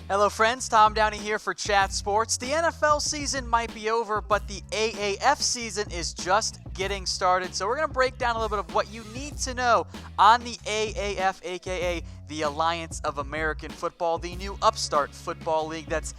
Hello friends, Tom Downey here for Chat Sports. The NFL season might be over, but the AAF season is just getting started. So we're going to break down a little bit of what you need to know on the AAF, aka the Alliance of American Football, the new upstart football league that's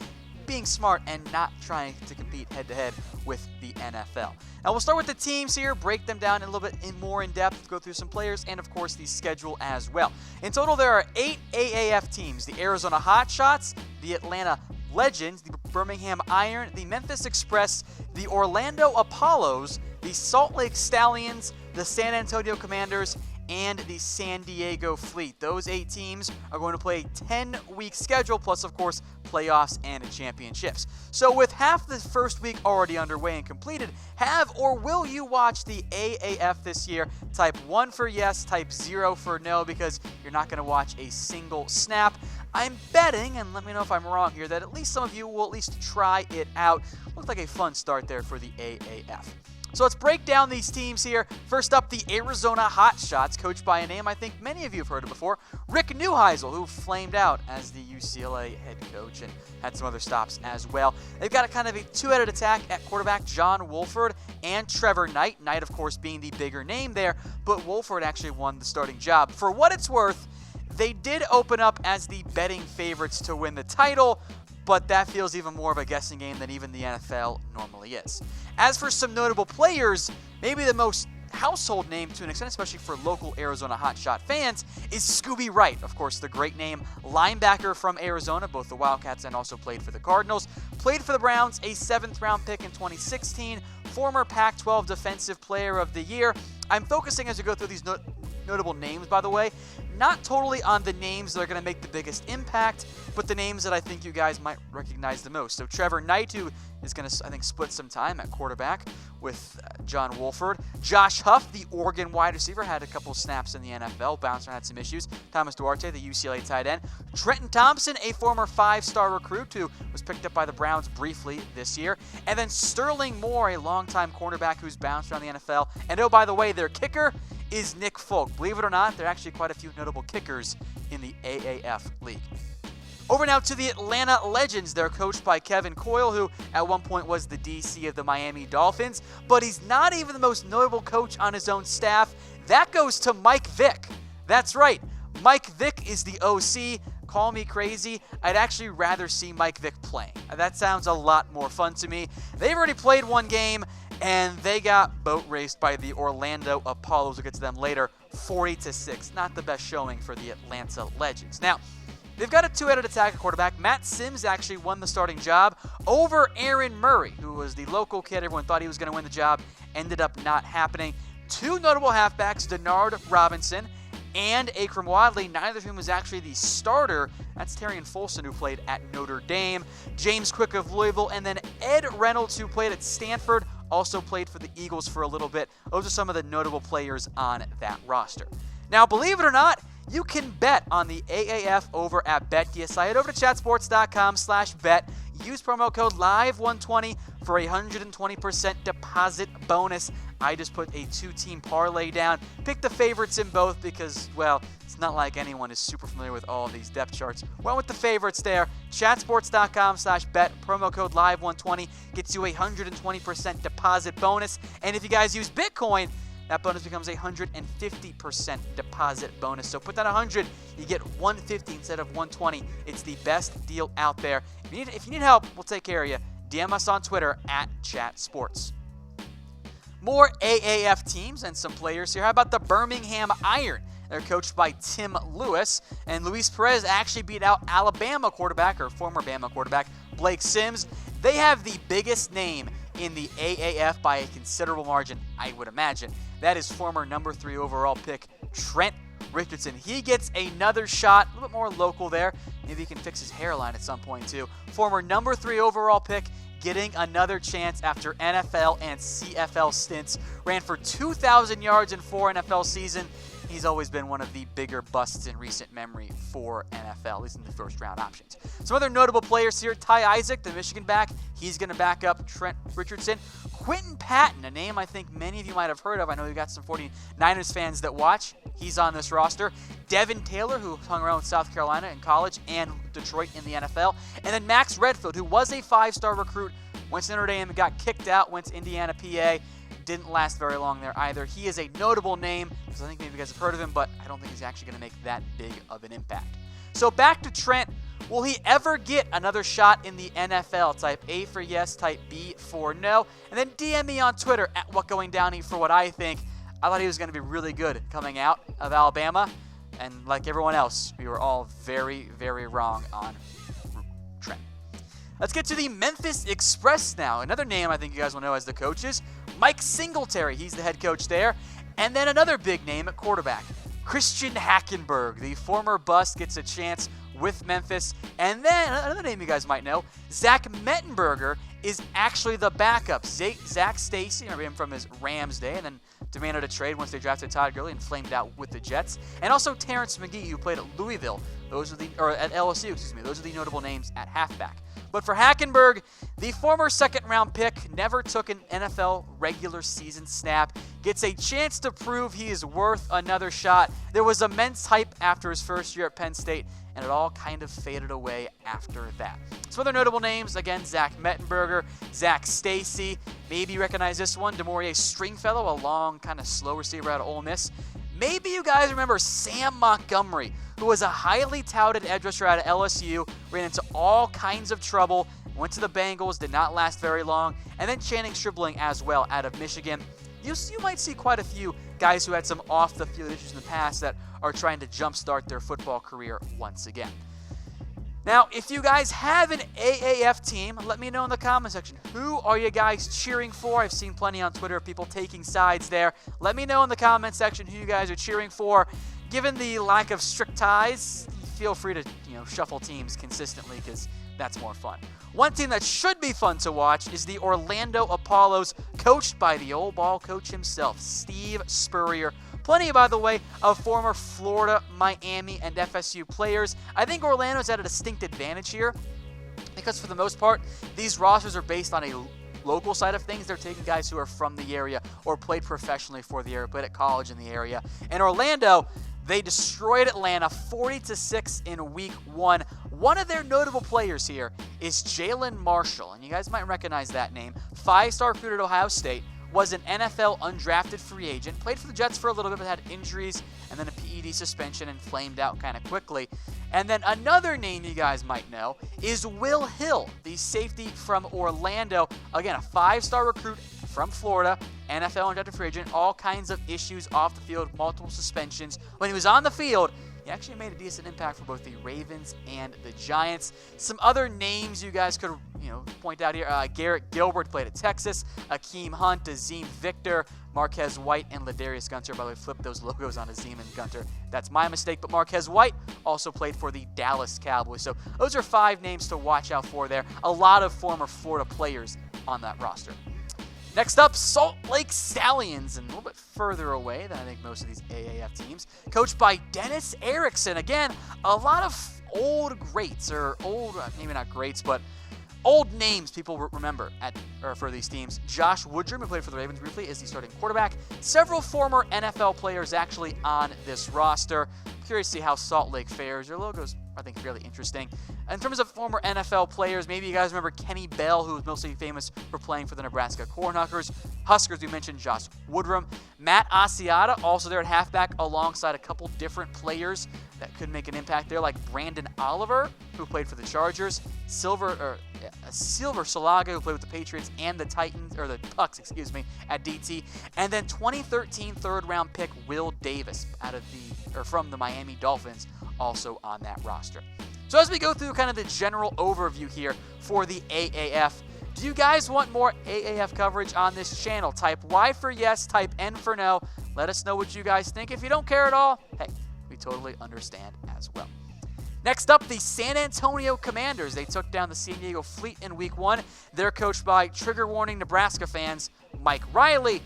being smart and not trying to compete head-to-head with the NFL. Now we'll start with the teams here, break them down a little bit more in depth, go through some players, and of course the schedule as well. In total, there are 8 AAF teams: the Arizona Hotshots, the Atlanta Legends, the Birmingham Iron, the Memphis Express, the Orlando Apollos, the Salt Lake Stallions, the San Antonio Commanders, and the San Diego Fleet. Those 8 teams are going to play a 10-week schedule, plus, of course, playoffs and championships. So with half the first week already underway and completed, have or will you watch the AAF this year? Type 1 for yes, type 0 for no, because you're not going to watch a single snap. I'm betting, and let me know if I'm wrong here, that at least some of you will at least try it out. Looks like a fun start there for the AAF. So let's break down these teams here. First up, the Arizona Hotshots, coached by a name I think many of you have heard of before, Rick Neuheisel, who flamed out as the UCLA head coach and had some other stops as well. They've got a kind of a two-headed attack at quarterback, John Wolford and Trevor Knight. Knight, of course, being the bigger name there, but Wolford actually won the starting job. For what it's worth, they did open up as the betting favorites to win the title, but that feels even more of a guessing game than even the NFL normally is. As for some notable players, maybe the most household name to an extent, especially for local Arizona Hotshot fans, is Scooby Wright. Of course, the great name linebacker from Arizona, both the Wildcats and also played for the Cardinals. Played for the Browns, a 7th-round pick in 2016, former Pac-12 Defensive Player of the Year. I'm focusing as we go through these notable names, by the way, not totally on the names that are going to make the biggest impact, but the names that I think you guys might recognize the most. So Trevor Knight, who is going to, I think, split some time at quarterback with John Wolford. Josh Huff, the Oregon wide receiver, had a couple snaps in the NFL, bounced around, had some issues. Thomas Duarte, the UCLA tight end. Trenton Thompson, a former 5-star recruit who was picked up by the Browns briefly this year. And then Sterling Moore, a longtime cornerback who's bounced around the NFL. And oh, by the way, their kicker is Nick Folk. Believe it or not, there are actually quite a few notable kickers in the AAF league. Over now to the Atlanta Legends. They're coached by Kevin Coyle, who at one point was the DC of the Miami Dolphins, but he's not even the most notable coach on his own staff. That goes to Mike Vick. That's right, Mike Vick is the OC. Call me crazy, I'd actually rather see Mike Vick playing. That sounds a lot more fun to me. They've already played one game, and they got boat raced by the Orlando Apollos. We'll get to them later, 40-6. Not the best showing for the Atlanta Legends. Now, they've got a two-headed attack at quarterback. Matt Sims actually won the starting job over Aaron Murray, who was the local kid. Everyone thought he was going to win the job. Ended up not happening. Two notable halfbacks, Denard Robinson and Akram Wadley, neither of whom was actually the starter. That's Terrion Folson, who played at Notre Dame. James Quick of Louisville, and then Ed Reynolds, who played at Stanford, also played for the Eagles for a little bit. Those are some of the notable players on that roster. Now, believe it or not, you can bet on the AAF over at BetDSI. Head over to chatsports.com/bet. Use promo code LIVE120 for a 120% deposit bonus. I just put a 2-team parlay down. Pick the favorites in both because, well, it's not like anyone is super familiar with all of these depth charts. Went with the favorites there. Chatsports.com/bet. Promo code LIVE120 gets you a 120% deposit bonus. And if you guys use Bitcoin, that bonus becomes a 150% deposit bonus. So put down 100, you get 150 instead of 120. It's the best deal out there. If you need help, we'll take care of you. DM us on Twitter at ChatSports. More AAF teams and some players here. How about the Birmingham Iron? They're coached by Tim Lewis, and Luis Perez actually beat out Alabama quarterback, or former Bama quarterback, Blake Sims. They have the biggest name in the AAF by a considerable margin, I would imagine. That is former number 3 overall pick, Trent Richardson. He gets another shot, a little bit more local there. Maybe he can fix his hairline at some point too. Former number 3 overall pick, getting another chance after NFL and CFL stints. Ran for 2,000 yards in 4 NFL seasons. He's always been one of the bigger busts in recent memory for NFL, at least in the first-round options. Some other notable players here. Ty Isaac, the Michigan back. He's going to back up Trent Richardson. Quentin Patton, a name I think many of you might have heard of. I know you got some 49ers fans that watch. He's on this roster. Devin Taylor, who hung around with South Carolina in college and Detroit in the NFL. And then Max Redfield, who was a 5-star recruit, went to Notre Dame and got kicked out, went to Indiana, PA. Didn't last very long there either. He is a notable name, because I think maybe you guys have heard of him, but I don't think he's actually going to make that big of an impact. So back to Trent. Will he ever get another shot in the NFL? Type A for yes, type B for no. And then DM me on Twitter at WhatGoingDowney for what I think. I thought he was going to be really good coming out of Alabama. And like everyone else, we were all very, very wrong on Trent. Let's get to the Memphis Express now. Another name I think you guys will know as the coaches. Mike Singletary, he's the head coach there. And then another big name at quarterback. Christian Hackenberg, the former bust, gets a chance with Memphis. And then another name you guys might know, Zach Mettenberger is actually the backup. Zach Stacy, remember him from his Rams day, and then demanded a trade once they drafted Todd Gurley and flamed out with the Jets. And also Terrence McGee, who played at Louisville. At LSU, excuse me. Those are the notable names at halfback. But for Hackenberg, the former second-round pick never took an NFL regular season snap, gets a chance to prove he is worth another shot. There was immense hype after his first year at Penn State, and it all kind of faded away after that. Some other notable names, again, Zach Mettenberger, Zach Stacy. Maybe you recognize this one, Demoria Stringfellow, a long, kind of slow receiver out of Ole Miss. Maybe you guys remember Sam Montgomery, who was a highly touted edge rusher out of LSU, ran into all kinds of trouble, went to the Bengals, did not last very long, and then Channing Stribling as well out of Michigan. You might see quite a few guys who had some off-the-field issues in the past that are trying to jumpstart their football career once again. Now, if you guys have an AAF team, let me know in the comment section. Who are you guys cheering for? I've seen plenty on Twitter of people taking sides there. Let me know in the comment section who you guys are cheering for. Given the lack of strict ties, feel free to shuffle teams consistently because that's more fun. One team that should be fun to watch is the Orlando Apollos, coached by the old ball coach himself, Steve Spurrier. Plenty, by the way, of former Florida, Miami, and FSU players. I think Orlando's at a distinct advantage here because for the most part, these rosters are based on a local side of things. They're taking guys who are from the area or played professionally for the area, played at college in the area. And Orlando, they destroyed Atlanta 40-6 in week 1. One of their notable players here is Jalin Marshall, and you guys might recognize that name. 5-star recruit at Ohio State, was an NFL undrafted free agent, played for the Jets for a little bit but had injuries and then a PED suspension and flamed out kind of quickly. And then another name you guys might know is Will Hill, the safety from Orlando. Again, a 5-star recruit from Florida, NFL undrafted free agent, all kinds of issues off the field, multiple suspensions. When he was on the field, he actually made a decent impact for both the Ravens and the Giants. Some other names you guys could point out here. Garrett Gilbert played at Texas. Akeem Hunt, Azim Victor, Marquez White, and Ladarius Gunter. By the way, flip those logos on Azim and Gunter. That's my mistake, but Marquez White also played for the Dallas Cowboys. So those are 5 names to watch out for there. A lot of former Florida players on that roster. Next up, Salt Lake Stallions, and a little bit further away than I think most of these AAF teams. Coached by Dennis Erickson. Again, a lot of old greats, or old, maybe not greats, but old names people remember for these teams. Josh Woodrum, who played for the Ravens briefly, is the starting quarterback. Several former NFL players actually on this roster. Curious to see how Salt Lake fares. Their logo's, I think, fairly interesting. In terms of former NFL players, maybe you guys remember Kenny Bell, who was mostly famous for playing for the Nebraska Cornhuskers. We mentioned Josh Woodrum. Matt Asiata, also there at halfback, alongside a couple different players that could make an impact there, like Brandon Oliver, who played for the Chargers. Silver Salaga, who played with the Patriots and the Titans, or the Pucks, at DT. And then 2013 third-round pick Will Davis from the Miami Dolphins, also on that roster. So as we go through kind of the general overview here for the AAF, do you guys want more AAF coverage on this channel? Type Y for yes, type N for no. Let us know what you guys think. If you don't care at all, hey, we totally understand as well. Next up, the San Antonio Commanders. They took down the San Diego Fleet in week 1. They're coached by, trigger warning Nebraska fans, Mike Riley.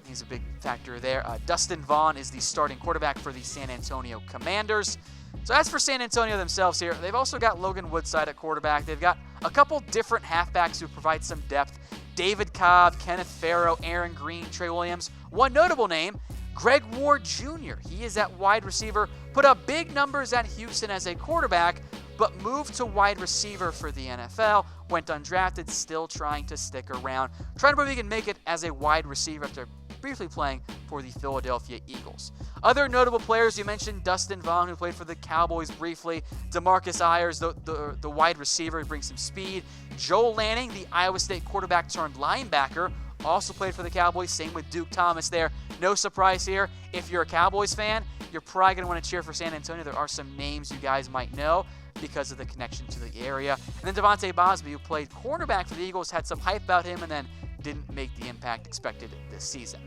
He's a big factor there. Dustin Vaughn is the starting quarterback for the San Antonio Commanders. So as for San Antonio themselves here, they've also got Logan Woodside at quarterback. They've got a couple different halfbacks who provide some depth. David Cobb, Kenneth Farrow, Aaron Green, Trey Williams. One notable name, Greg Ward Jr., he is at wide receiver, put up big numbers at Houston as a quarterback, but moved to wide receiver for the NFL, went undrafted, still trying to stick around, trying to prove he can make it as a wide receiver after briefly playing for the Philadelphia Eagles. Other notable players, you mentioned Dustin Vaughn, who played for the Cowboys briefly, DeMarcus Ayers, the wide receiver, who brings some speed, Joel Lanning, the Iowa State quarterback turned linebacker, also played for the Cowboys, same with Duke Thomas there. No surprise here, if you're a Cowboys fan, you're probably going to want to cheer for San Antonio. There are some names you guys might know because of the connection to the area. And then Devontae Bosby, who played cornerback for the Eagles, had some hype about him and then didn't make the impact expected this season.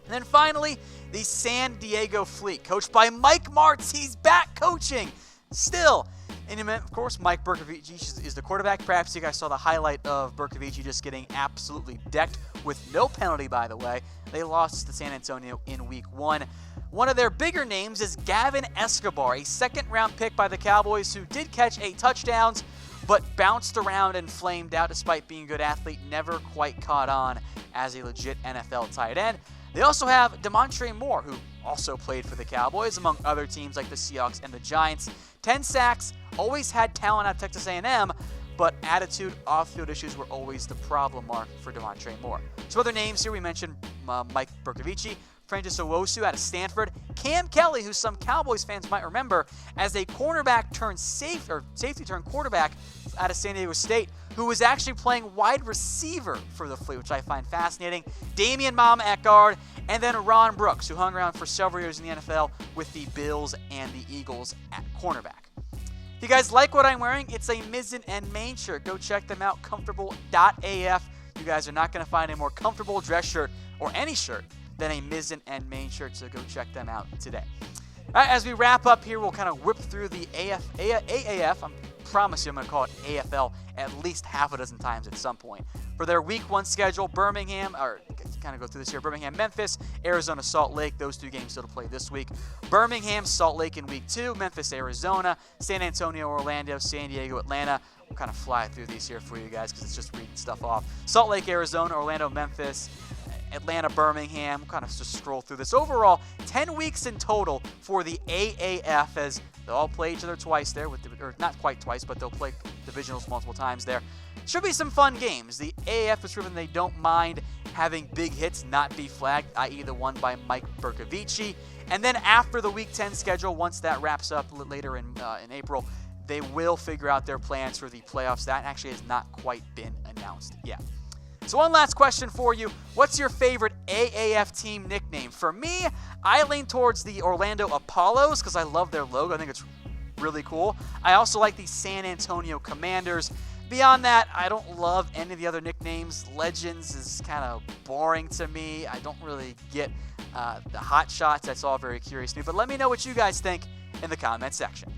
And then finally, the San Diego Fleet, coached by Mike Martz. He's back coaching still. And of course, Mike Bercovici is the quarterback. Perhaps you guys saw the highlight of Bercovici just getting absolutely decked with no penalty, by the way. They lost to San Antonio in Week 1. One of their bigger names is Gavin Escobar, a second-round pick by the Cowboys who did catch 8 touchdowns, but bounced around and flamed out despite being a good athlete, never quite caught on as a legit NFL tight end. They also have Damontre Moore, who also played for the Cowboys, among other teams like the Seahawks and the Giants. 10 sacks, always had talent at Texas A&M, but attitude, off-field issues were always the problem mark for Damontre Moore. Some other names here, we mentioned Mike Bercovici, Francis Owosu out of Stanford, Cam Kelly, who some Cowboys fans might remember as a cornerback turned safety turned quarterback out of San Diego State, who was actually playing wide receiver for the Fleet, which I find fascinating. Damian Mama at guard, and then Ron Brooks, who hung around for several years in the NFL with the Bills and the Eagles at cornerback. If you guys like what I'm wearing, it's a Mizzen and Main shirt. Go check them out, comfortable.af. You guys are not going to find a more comfortable dress shirt or any shirt than a Mizzen and Main shirt, so go check them out today. All right, as we wrap up here, we'll kind of whip through the AAF. I promise you I'm going to call it AFL at least half a dozen times at some point. For their Week 1 schedule, Birmingham, Memphis, Arizona, Salt Lake. Those 2 games still to play this week. Birmingham, Salt Lake in Week 2, Memphis, Arizona, San Antonio, Orlando, San Diego, Atlanta. We'll kind of fly through these here for you guys because it's just reading stuff off. Salt Lake, Arizona, Orlando, Memphis, Atlanta, Birmingham. We'll kind of just scroll through this. Overall, 10 weeks in total for the AAF, as they'll all play each other twice there, or not quite twice, but they'll play divisionals multiple times there. Should be some fun games. The AAF has proven they don't mind having big hits not be flagged, i.e. the one by Mike Bercovici. And then after the Week 10 schedule, once that wraps up later in April, they will figure out their plans for the playoffs. That actually has not quite been announced yet. So one last question for you. What's your favorite AAF team nickname? For me, I lean towards the Orlando Apollos because I love their logo. I think it's really cool. I also like the San Antonio Commanders. Beyond that, I don't love any of the other nicknames. Legends is kind of boring to me. I don't really get the Hotshots. That's all very curious to me. But let me know what you guys think in the comment section.